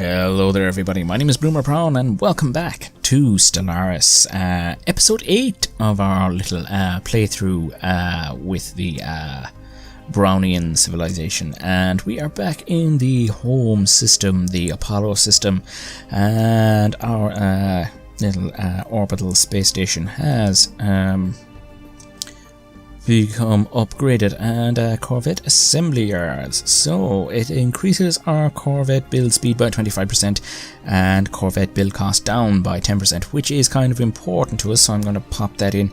Hello there everybody, my name is Bloomer Prawn and welcome back to Stellaris, episode 8 of our little playthrough with the Brownian civilization, and we are back in the home system, the Apollo system, and our little orbital space station has become upgraded, and Corvette assembly yards. So it increases our Corvette build speed by 25% and Corvette build cost down by 10%, which is kind of important to us, so I'm going to pop that in.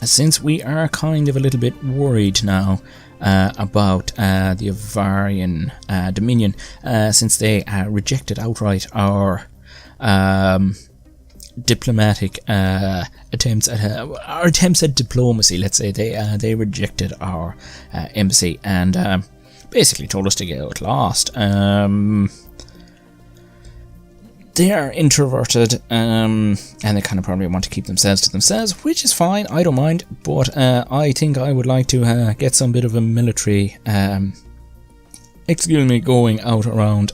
Since we are kind of a little bit worried now about the Avarian Dominion, since they rejected outright our diplomatic attempts at diplomacy. Let's say they rejected our embassy and basically told us to get lost. They are introverted and they kind of probably want to keep themselves to themselves, which is fine, I don't mind, but I think I would like to get some bit of a military going out around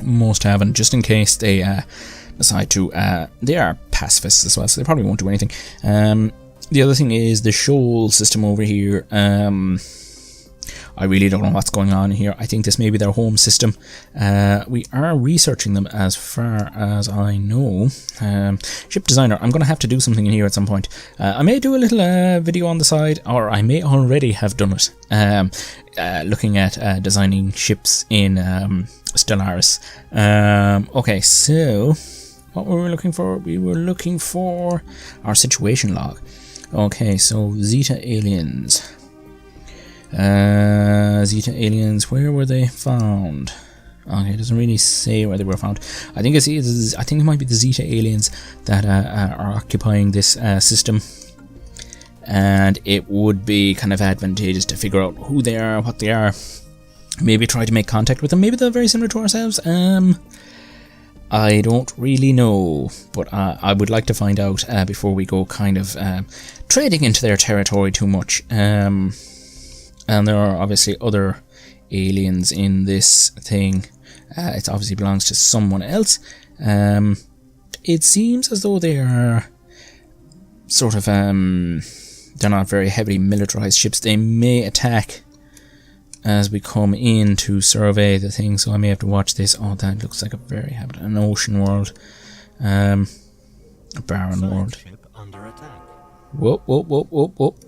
Most Haven, just in case they decide to. They are pacifists as well, so they probably won't do anything. The other thing is the shoal system over here. I really don't know what's going on here. I think this may be their home system. We are researching them as far as I know. Ship designer, I'm going to have to do something in here at some point. I may do a little video on the side, or I may already have done it. Looking at designing ships in Stellaris. Okay, so what were we looking for? We were looking for our situation log. Okay, so Zeta aliens. Zeta aliens, where were they found? Okay, it doesn't really say where they were found. I think it might be the Zeta aliens that are occupying this system, and it would be kind of advantageous to figure out who they are, what they are. Maybe try to make contact with them. Maybe they're very similar to ourselves. I don't really know, but I would like to find out before we go kind of trading into their territory too much. And there are obviously other aliens in this thing. It obviously belongs to someone else. It seems as though they are sort of they're not very heavily militarized ships. They may attack as we come in to survey the thing, so I may have to watch this. Oh, that looks like an ocean world, a barren world. Under attack. Whoa,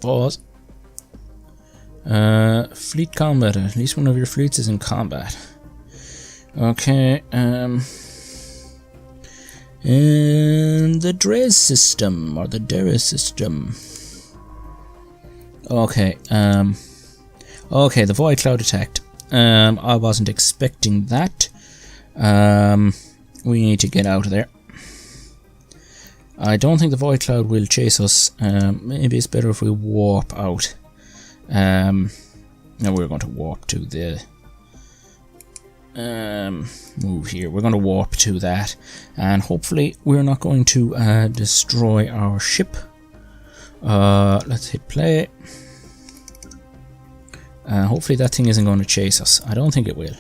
pause. Fleet combat. At least one of your fleets is in combat. Okay. And the Dres system, or the Deres system. Okay. Okay, the Void Cloud attacked. I wasn't expecting that. We need to get out of there. I don't think the Void Cloud will chase us. Maybe it's better if we warp out. Now we're going to warp to the move here. We're going to warp to that, and hopefully we're not going to destroy our ship. Let's hit play. Hopefully that thing isn't going to chase us. I don't think it will.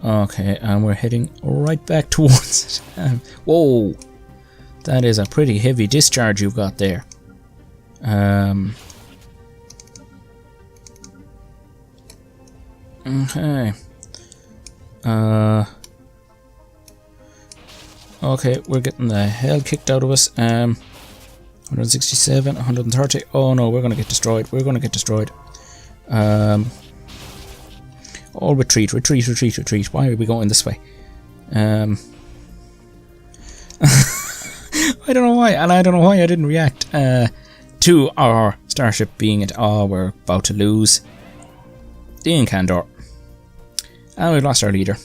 Okay, and we're heading right back towards it. Whoa! That is a pretty heavy discharge you've got there. Okay. Okay, we're getting the hell kicked out of us. 167, 130. Oh no, we're going to get destroyed. We're going to get destroyed. All retreat. Why are we going this way? I don't know why, and I don't know why I didn't react to our starship being at. Oh, we're about to lose the Incandor, and we've lost our leader,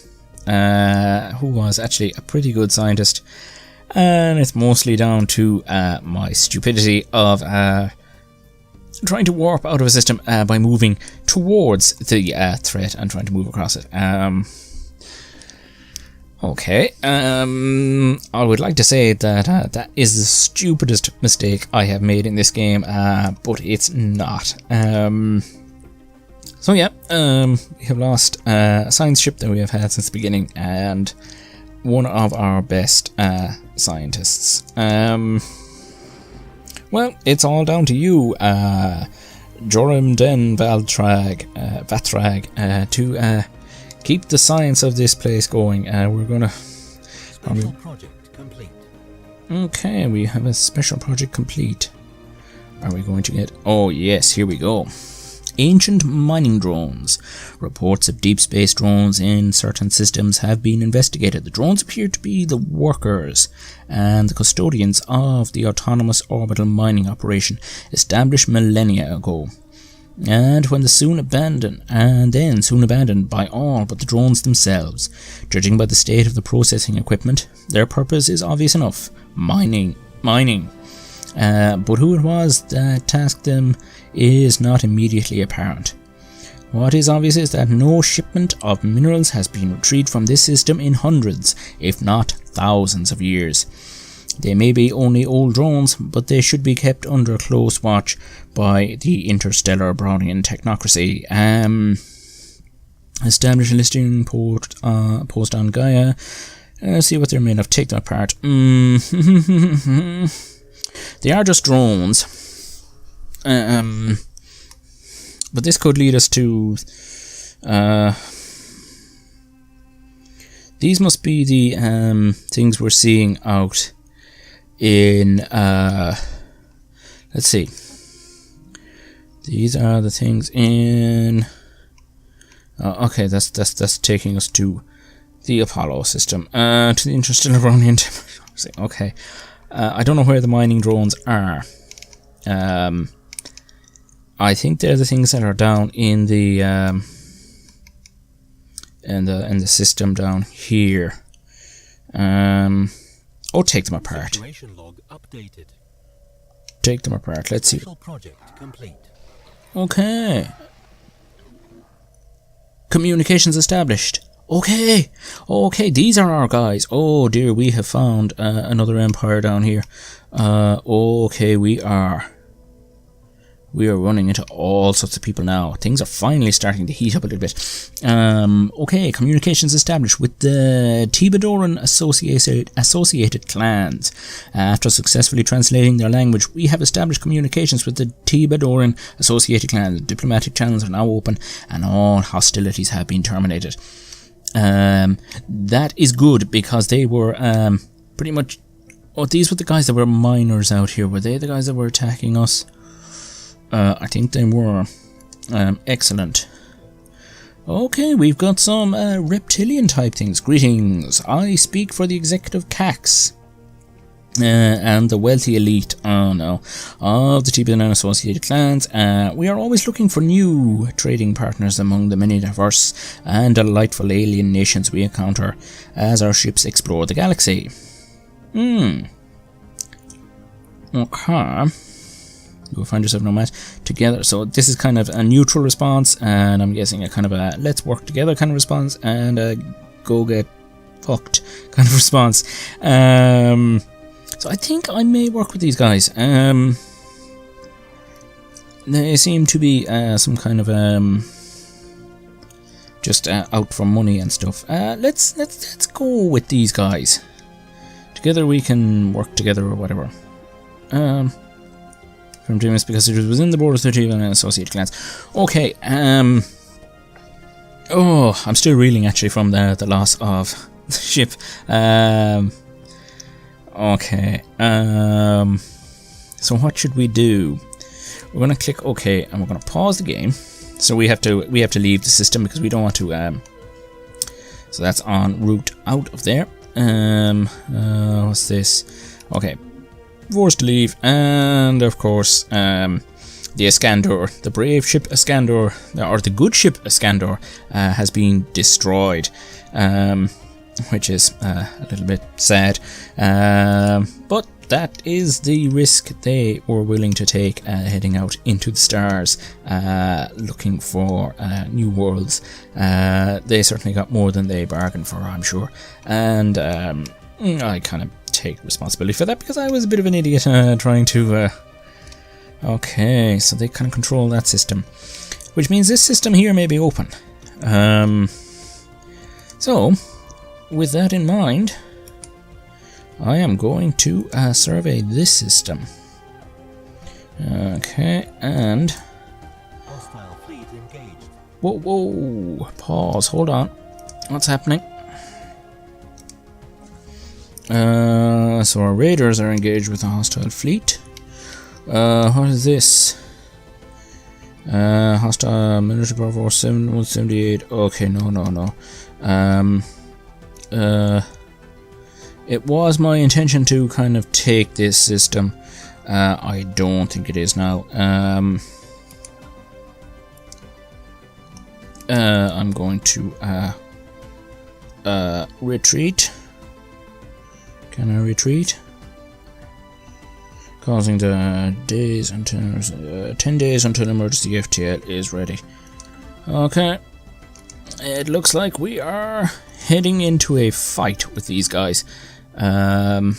who was actually a pretty good scientist, and it's mostly down to my stupidity of trying to warp out of a system by moving towards the threat and trying to move across it. Okay, I would like to say that that is the stupidest mistake I have made in this game, but it's not. So yeah, we have lost a science ship that we have had since the beginning, and one of our best scientists. Well, it's all down to you, Jargim'S Vatrag, to keep the science of this place going. We're gonna... Special project complete. Okay, we have a special project complete. Are we going to get... Oh yes, here we go. Ancient mining drones. Reports of deep space drones in certain systems have been investigated. The drones appear to be the workers and the custodians of the autonomous orbital mining operation established millennia ago, and then soon abandoned by all but the drones themselves. Judging by the state of the processing equipment, their purpose is obvious enough: mining. But who it was that tasked them is not immediately apparent. What is obvious is that no shipment of minerals has been retrieved from this system in hundreds, if not thousands of years. They may be only old drones, but they should be kept under close watch by the interstellar Brownian technocracy. Establish a listing post on Gaia. See what they're made of. Take that apart. They are just drones. But this could lead us to... these must be the things we're seeing out in... let's see. These are the things in... okay, that's taking us to the Apollo system. To the interstellar Brownian... okay. I don't know where the mining drones are. I think they're the things that are down in the system down here. Take them apart. Situation log updated. Take them apart. Let's see. Project complete. Okay. Communications established. Okay, these are our guys. Oh dear, we have found another empire down here. Okay, we are running into all sorts of people now. Things are finally starting to heat up a little bit. Okay, communications established with the Tebadoran Associated Clans. After successfully translating their language, we have established communications with the Tebadoran Associated Clans. Diplomatic channels are now open, and all hostilities have been terminated. That is good, because they were pretty much... Oh, these were the guys that were miners out here. Were they the guys that were attacking us? I think they were. Excellent. Okay, we've got some reptilian type things. Greetings. I speak for the executive CACs and the wealthy elite, of the Tebadoran Associated Clans. We are always looking for new trading partners among the many diverse and delightful alien nations we encounter as our ships explore the galaxy. Okay. You will find yourself nomad together. So this is kind of a neutral response, and I'm guessing a kind of a let's work together kind of response, and a go get fucked kind of response. So I think I may work with these guys. They seem to be some kind of just out for money and stuff. Let's go with these guys. Together we can work together or whatever. From dreamers, because it was within the borders of the Tebadoran Associated Clans. Okay. Oh, I'm still reeling actually from the loss of the ship. Okay. So what should we do? We're gonna click OK, and we're gonna pause the game. So we have to leave the system because we don't want to. So that's en route out of there. What's this? Okay, forced to leave, and of course the Iskandar, the brave ship Iskandar, or the good ship Iskandar, has been destroyed. Which is a little bit sad, but that is the risk they were willing to take, heading out into the stars, looking for new worlds. They certainly got more than they bargained for, I'm sure, and I kind of take responsibility for that because I was a bit of an idiot trying to... Okay, so they kind of control that system. which means this system here may be open. So, with that in mind, I am going to survey this system. Okay, and... Hostile fleet engaged. Whoa, whoa, pause, hold on. What's happening? So our raiders are engaged with a hostile fleet. What is this? Hostile military power force 178. Okay, no. It was my intention to kind of take this system. I don't think it is now. I'm going to retreat. Can I retreat? Causing the days until 10 days until emergency FTL is ready. Okay, it looks like we are heading into a fight with these guys. Can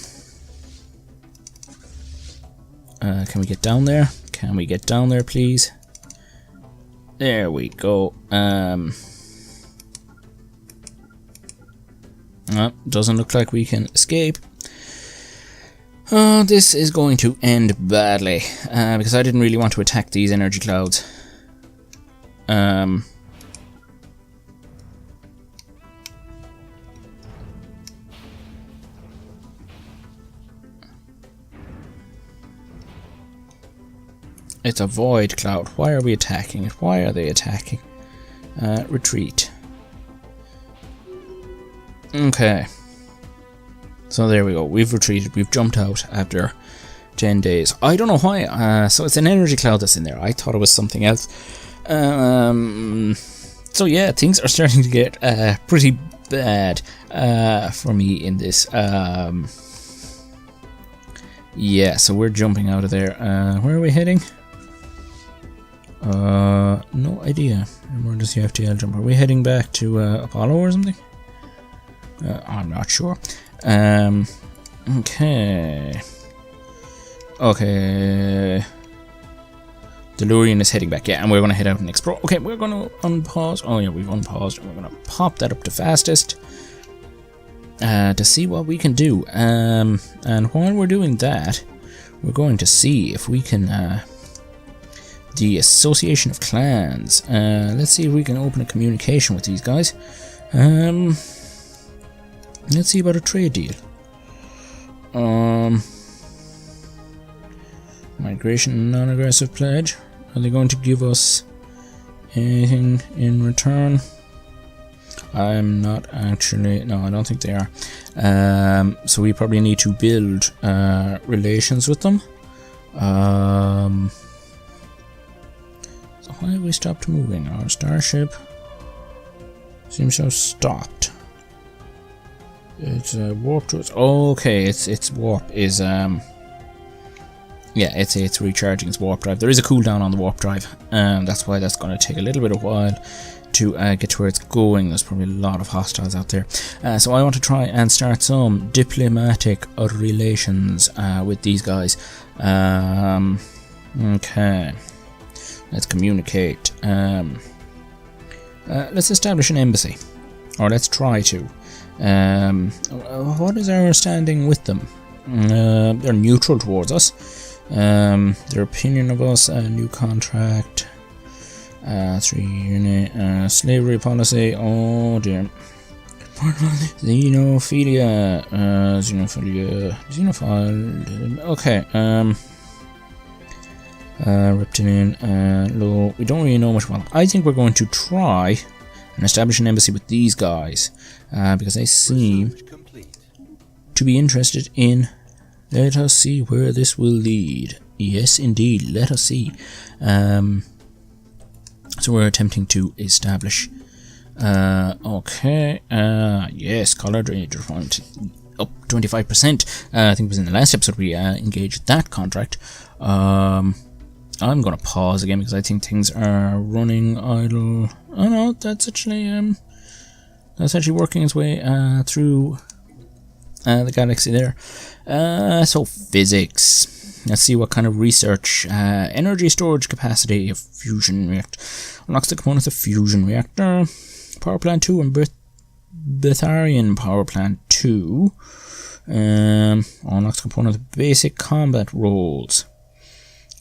we get down there? Can we get down there, please? There we go. Doesn't look like we can escape. This is going to end badly, because I didn't really want to attack these energy clouds. It's a void cloud. Why are we attacking it? Why are they attacking? Retreat. Okay. So there we go. We've retreated. We've jumped out after 10 days. I don't know why. So it's an energy cloud that's in there. I thought it was something else. So yeah, things are starting to get pretty bad for me in this. Yeah, so we're jumping out of there. Where are we heading? No idea. Emergency FTL jump. Are we heading back to Apollo or something? I'm not sure. Okay. Delurian is heading back, yeah, and we're going to head out and explore. Okay, we're going to unpause. Oh yeah, we've unpaused, and we're going to pop that up to fastest to see what we can do. And while we're doing that, we're going to see if we can the Association of Clans. Let's see if we can open a communication with these guys. Let's see about a trade deal. Migration non-aggressive pledge. Are they going to give us anything in return? I'm not actually... No, I don't think they are. So we probably need to build relations with them. So why have we stopped moving? Our starship seems to have stopped. It's warp to us. Okay, its warp is yeah, it's recharging its warp drive. There is a cooldown on the warp drive, and that's why that's going to take a little bit of while to get to where it's going. There's probably a lot of hostiles out there. So I want to try and start some diplomatic relations with these guys. Okay, let's communicate. Let's establish an embassy, or let's try to. What is our standing with them? They're neutral towards us. Their opinion of us, new contract, 3 unit, slavery policy, oh dear. Xenophilia, xenophile, okay, reptilian, low, we don't really know much about them. I think we're going to try and establish an embassy with these guys, because they seem to be interested in... Let us see where this will lead. Yes, indeed, let us see. So we're attempting to establish... okay, yes, color drainage point up 25%. I think it was in the last episode we engaged that contract. I'm going to pause again because I think things are running idle. Oh no, that's actually working its way through the galaxy there. So physics. let's see what kind of research. Energy storage capacity of fusion reactor. Unlocks the components of fusion reactor. Power plant 2 and Betharian power plant 2. Unlocks components of basic combat roles.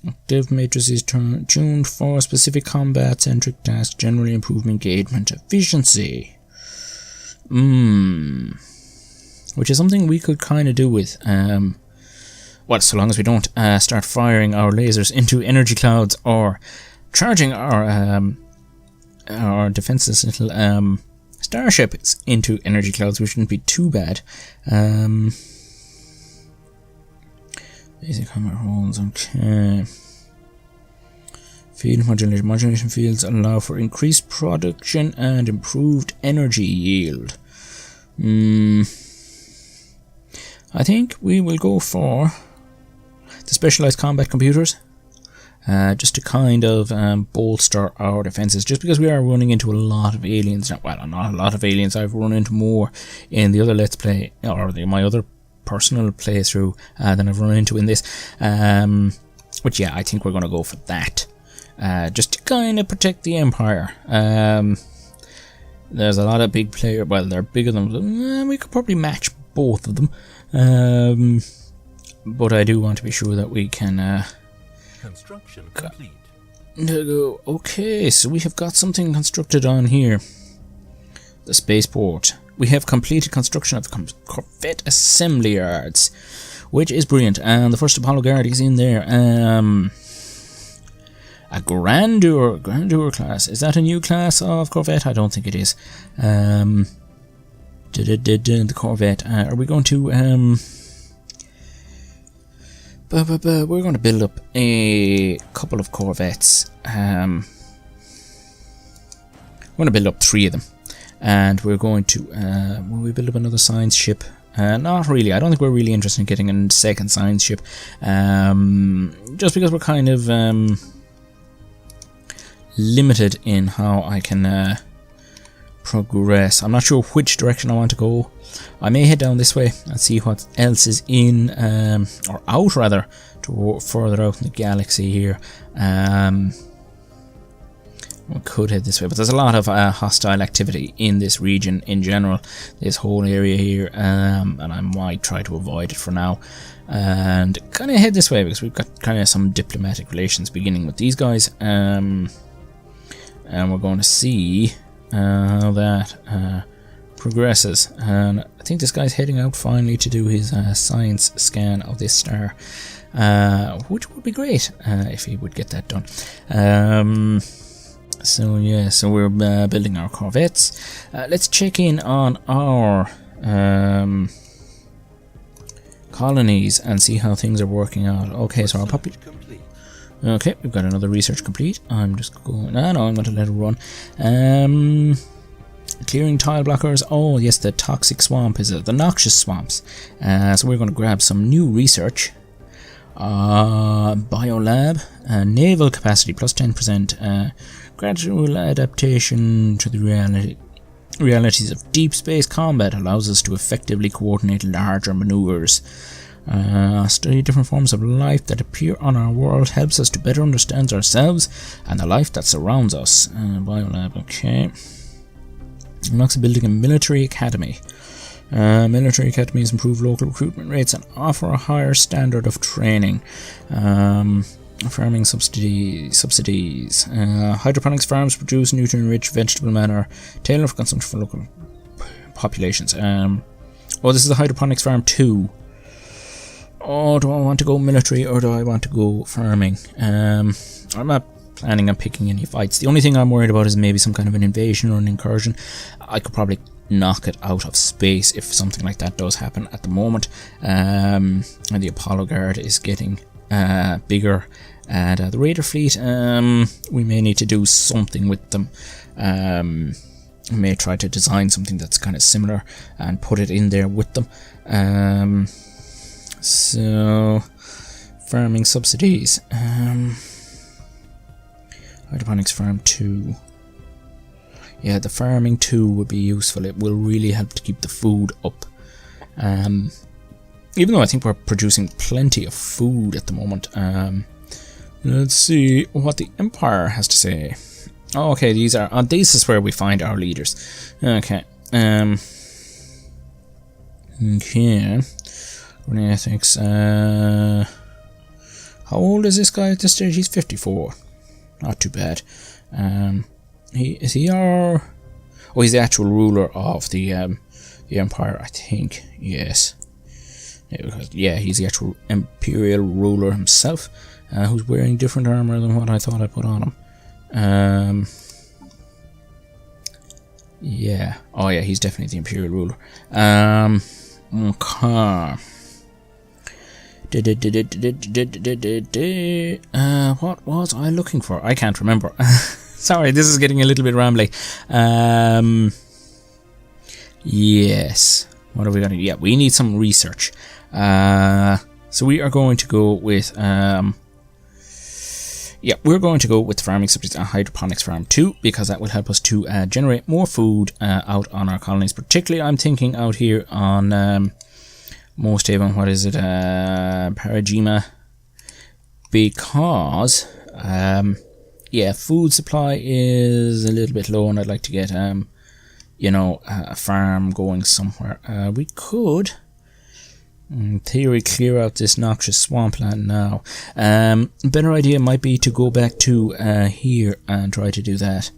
Active matrices tuned for specific combat-centric tasks. Generally improve engagement efficiency. Which is something we could kind of do with. Well, so long as we don't start firing our lasers into energy clouds or charging our defenseless little starships into energy clouds, which shouldn't be too bad. Basic combat roles, okay. Field modulation. Modulation fields allow for increased production and improved energy yield. I think we will go for the specialized combat computers, just to kind of bolster our defenses, just because we are running into a lot of aliens now. Well, not a lot of aliens, I've run into more in the other Let's Play, or my other personal playthrough, than I've run into in this, which yeah, I think we're going to go for that, just to kind of protect the Empire. There's a lot of big players, well, they're bigger than, we could probably match both of them, but I do want to be sure that we can construction complete. Okay, so we have got something constructed on here. The spaceport. We have completed construction of the Corvette assembly yards, which is brilliant. And the first Apollo guard is in there. A Grandeur class. Is that a new class of Corvette? I don't think it is. The Corvette. Are we going to we're going to build up a couple of Corvettes. We're going to build up 3 of them, and we're going to will we build up another science ship? Not really. I don't think we're really interested in getting a second science ship, just because we're kind of limited in how I can progress. I'm not sure which direction I want to go. I may head down this way and see what else is in, or out rather, to further out in the galaxy here. We could head this way, but there's a lot of hostile activity in this region in general, this whole area here, and I might try to avoid it for now and kind of head this way, because we've got kind of some diplomatic relations beginning with these guys, and we're going to see how that progresses. And I think this guy's heading out finally to do his science scan of this star, which would be great if he would get that done. So yeah, so we're building our Corvettes. Let's check in on our colonies and see how things are working out. Okay, so our puppy. Okay, we've got another research complete. I'm just going. No, I'm going to let it run. Clearing tile blockers. Oh yes, the toxic swamp is the noxious swamps. So we're going to grab some new research. Biolab, naval capacity plus 10%. Gradual adaptation to the realities of deep space combat allows us to effectively coordinate larger maneuvers. Study different forms of life that appear on our world helps us to better understand ourselves and the life that surrounds us. Biolab, okay. Unlocks building a military academy. Military academies improve local recruitment rates and offer a higher standard of training. Farming subsidies. Hydroponics farms produce nutrient-rich vegetable manure tailored for consumption for local populations. Oh, this is the hydroponics farm 2. Oh, do I want to go military or do I want to go farming? I'm not planning on picking any fights. The only thing I'm worried about is maybe some kind of an invasion or an incursion. I could probably knock it out of space if something like that does happen at the moment. And the Apollo Guard is getting bigger, and the Raider fleet, we may need to do something with them. We may try to design something that's kind of similar and put it in there with them. So farming subsidies. Hydroponics farm 2. Yeah, the farming 2 would be useful. It will really help to keep the food up. even though I think we're producing plenty of food at the moment. Let's see what the Empire has to say. Oh, okay, these are this is where we find our leaders. Okay. Okay. Ethics. How old is this guy at this stage? He's 54. Not too bad. Is he our? Oh, he's the actual ruler of the Empire, I think. Yes. Yeah, he's the actual Imperial ruler himself, who's wearing different armor than what I thought I put on him. Yeah. Oh, yeah, he's definitely the Imperial ruler. Okay. What was I looking for? I can't remember. Sorry, this is getting a little bit rambly. Yes. What are we gonna do? Yeah, we need some research. So we are going to go with we're going to go with the farming subjects and hydroponics farm 2, because that will help us to generate more food out on our colonies. Particularly, I'm thinking out here on most even, what is it, Paragima, because food supply is a little bit low, and I'd like to get a farm going somewhere. We could, in theory, clear out this noxious swampland now. Better idea might be to go back to here and try to do that.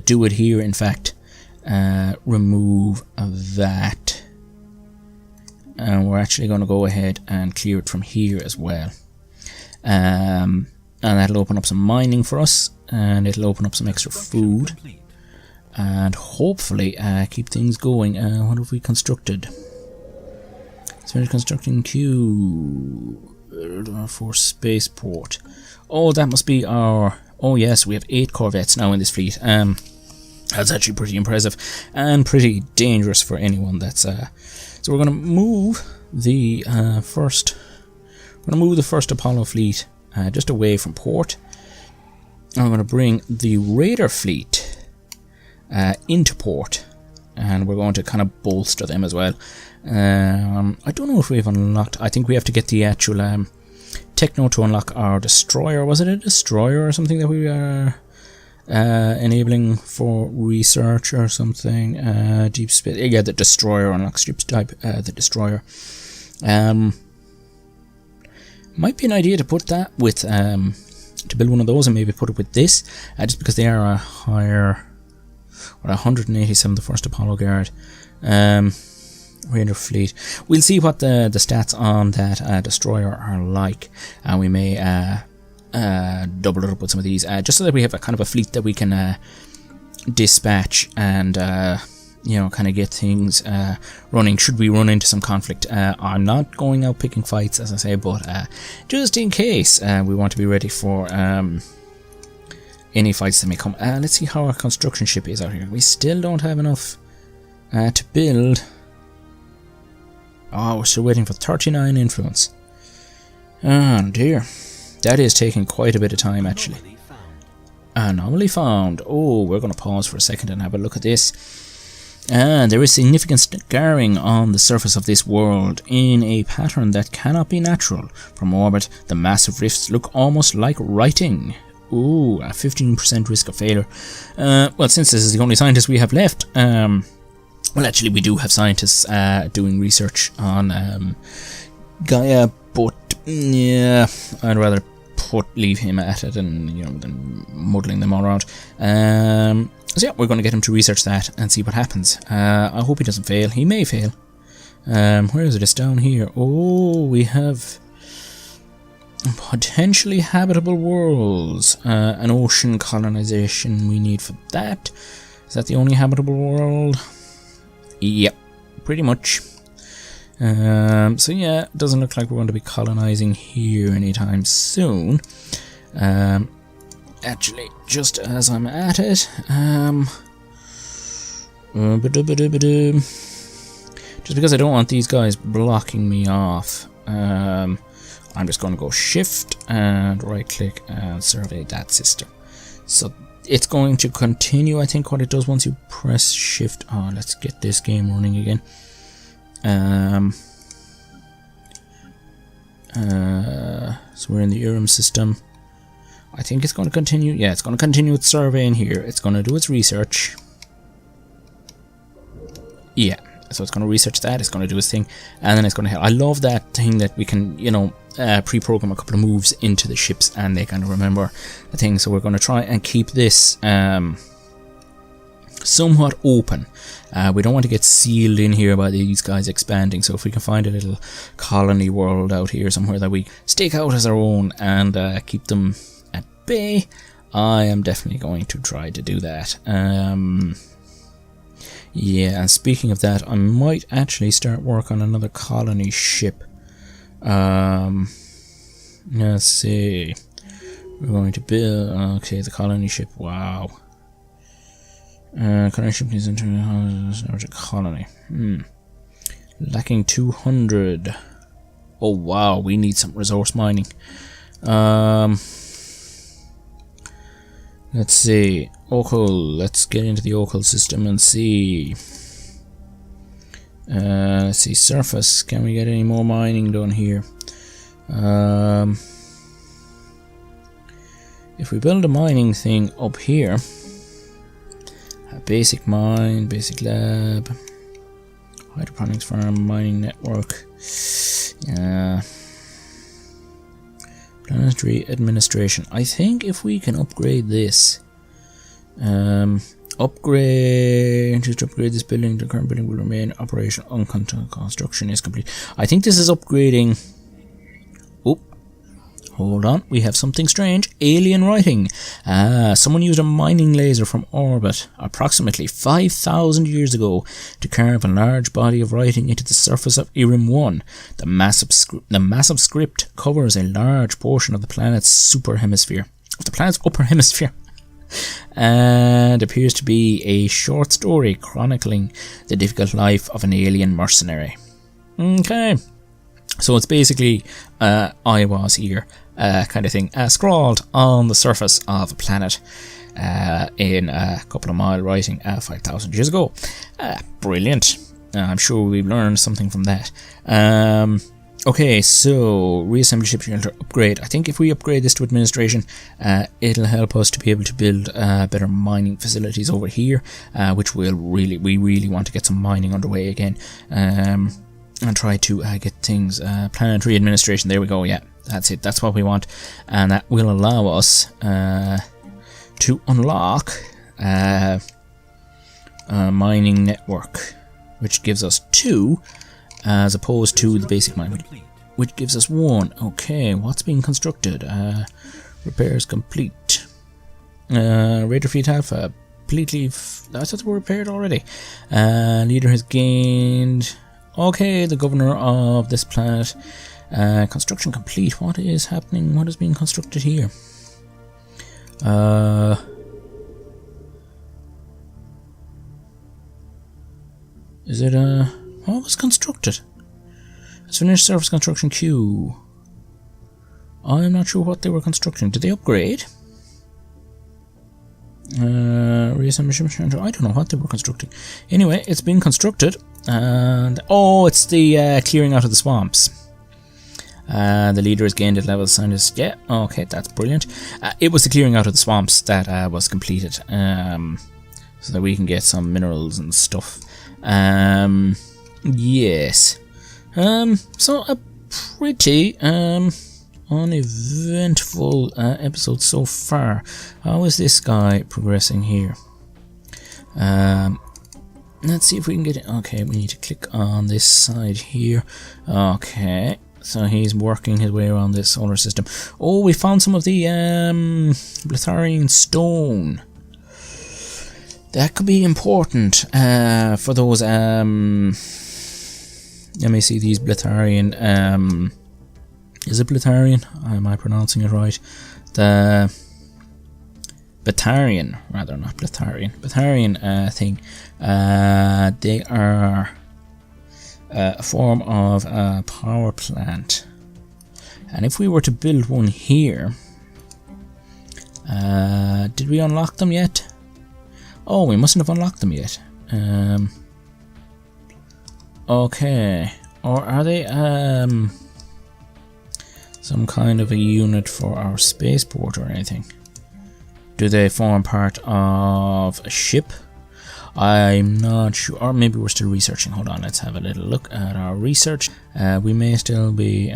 Do it here, in fact. Remove that, and we're actually going to go ahead and clear it from here as well, and that'll open up some mining for us, and it'll open up some extra food, and hopefully keep things going. What have we constructed? Let's finish constructing Q for spaceport. Oh, that must be our... Oh yes, we have 8 corvettes now in this fleet. That's actually pretty impressive and pretty dangerous for anyone that's so we're going to move the first Apollo fleet just away from port, and we're going to bring the Raider fleet into port, and we're going to kind of bolster them as well. I don't know if we've unlocked... I think we have to get the actual techno to unlock our destroyer. Was it a destroyer or something that we are enabling for research or something? Deep space, yeah, the destroyer unlocks deep type. The destroyer might be an idea to put that with to build one of those, and maybe put it with this, just because they are a higher, 187, the first Apollo guard. Raider fleet. We'll see what the stats on that destroyer are like, and we may double it up with some of these, just so that we have a kind of a fleet that we can dispatch and kind of get things running should we run into some conflict. I'm not going out picking fights, as I say, but just in case, we want to be ready for any fights that may come. Let's see how our construction ship is out here. We still don't have enough to build. Oh, we're still waiting for 39 influence. Oh dear. That is taking quite a bit of time, actually. Anomaly found. Oh, we're going to pause for a second and have a look at this. There is significant scarring on the surface of this world in a pattern that cannot be natural. From orbit, the massive rifts look almost like writing. Ooh, a 15% risk of failure. Well, since this is the only scientist we have left, well, actually, we do have scientists doing research on Gaia, but yeah, I'd rather leave him at it than muddling them all around. So yeah, we're going to get him to research that and see what happens. I hope he doesn't fail. He may fail. Where is it? It's down here. Oh, we have potentially habitable worlds. An ocean colonization we need for that. Is that the only habitable world? Yep, pretty much. So yeah, it doesn't look like we're going to be colonizing here anytime soon. Actually, just as I'm at it, just because I don't want these guys blocking me off, I'm just going to go shift and right click and survey that system. So it's going to continue, I think, what it does once you press shift. Oh, let's get this game running again. So we're in the Urim system. I think it's going to continue. Yeah, it's going to continue its surveying here. It's going to do its research. Yeah, so it's going to research that. It's going to do its thing, and then it's going to. I love that thing that we can, you know, pre-program a couple of moves into the ships, and they kind of remember the thing. So we're going to try and keep this somewhat open. We don't want to get sealed in here by these guys expanding, so if we can find a little colony world out here somewhere that we stake out as our own and keep them at bay, I am definitely going to try to do that. Yeah, and speaking of that, I might actually start work on another colony ship. Let's see. We're going to build... Okay, the colony ship, wow. Colony ship is into a colony. Lacking 200. Oh wow, we need some resource mining. Let's see. Okul. Let's get into the Okul system and see. Let's see. Surface. Can we get any more mining done here? If we build a mining thing up here. Basic mine, basic lab, hydroponics farm, mining network, planetary administration. I think if we can upgrade this, upgrade this building, the current building will remain operation until construction is complete. I think this is upgrading. Oh, hold on, we have something strange. Alien writing. Someone used a mining laser from orbit approximately 5,000 years ago to carve a large body of writing into the surface of Urim 1. The massive script covers a large portion of the planet's upper hemisphere, and appears to be a short story chronicling the difficult life of an alien mercenary. Okay. So it's basically I was here kind of thing, scrawled on the surface of a planet in a couple of mile writing 5,000 years ago. Brilliant. I'm sure we've learned something from that. Okay, so reassembly ship shelter upgrade. I think if we upgrade this to administration, it'll help us to be able to build better mining facilities over here, which we really want to get some mining underway again. And try to get things, planetary administration, there we go, yeah, that's it, that's what we want, and that will allow us to unlock a mining network, which gives us 2, as opposed to the basic mine, which gives us 1. Okay, what's being constructed? Repairs complete. Raider Fleet Alpha, completely, I thought they were repaired already. Leader has gained... Okay, the governor of this planet. Construction complete. What is happening? What is being constructed here? Is it what was constructed? It's finished surface construction queue. I'm not sure what they were constructing. Did they upgrade? Reassembly. I don't know what they were constructing. Anyway, it's been constructed, and oh, it's the clearing out of the swamps. The leader has gained at level scientist. Yeah, okay, that's brilliant. It was the clearing out of the swamps that was completed, so that we can get some minerals and stuff. Yes. So a pretty uneventful episode so far. How is this guy progressing here? Let's see if we can get it. Okay, we need to click on this side here. Okay, so he's working his way around this solar system. Oh, we found some of the Bletharian stone. That could be important for those let me see, these Bletharian is it Bletharian? Am I pronouncing it right? The Batarian, rather, not Bletharian. Batarian thing. They are a form of a power plant. And if we were to build one here, did we unlock them yet? Oh, we mustn't have unlocked them yet. Okay. Or are they some kind of a unit for our spaceport or anything? Do they form part of a ship? I'm not sure. Or maybe we're still researching. Hold on, let's have a little look at our research. We may still be...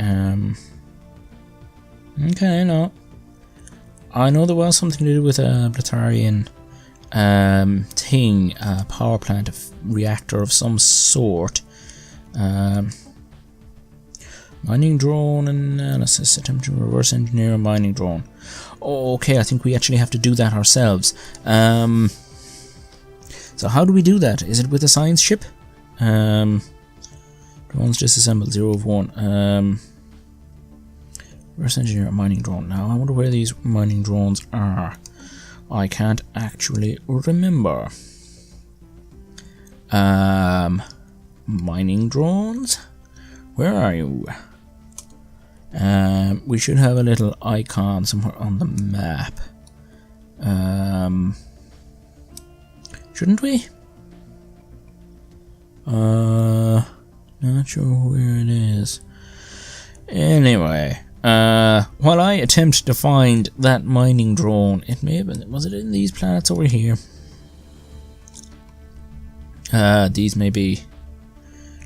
Okay, no. I know there was something to do with a Blatarian thing, a power plant, a reactor of some sort. Mining drone analysis, attempt to reverse engineer a mining drone. Oh, okay, I think we actually have to do that ourselves. So how do we do that? Is it with a science ship? Drones disassembled, 0 of 1. Reverse engineer a mining drone. Now I wonder where these mining drones are. I can't actually remember. Mining drones? Where are you? We should have a little icon somewhere on the map. Shouldn't we? Not sure where it is. Anyway, while I attempt to find that mining drone, it may have been, was it in these planets over here? These may be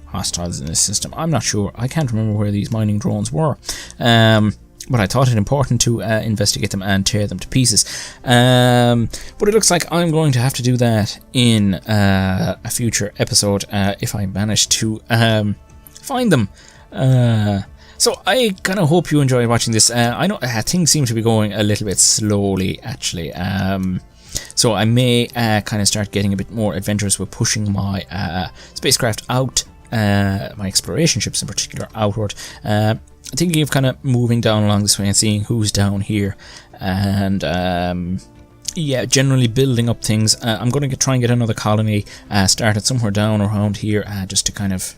hostiles in this system. I'm not sure. I can't remember where these mining drones were. But I thought it important to investigate them and tear them to pieces. But it looks like I'm going to have to do that in a future episode if I manage to find them. So I kind of hope you enjoyed watching this. I know things seem to be going a little bit slowly, actually. So I may kind of start getting a bit more adventurous with pushing my spacecraft out, my exploration ships in particular, outward. Thinking of kind of moving down along this way and seeing who's down here, and yeah, generally building up things. I'm going to try and get another colony started somewhere down around here, just to kind of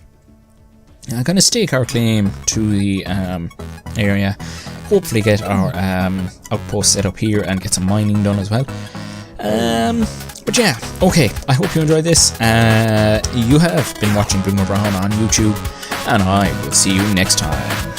stake our claim to the area. Hopefully get our outpost set up here and get some mining done as well. But yeah, okay, I hope you enjoyed this. You have been watching Boomer Brown on YouTube, and I will see you next time.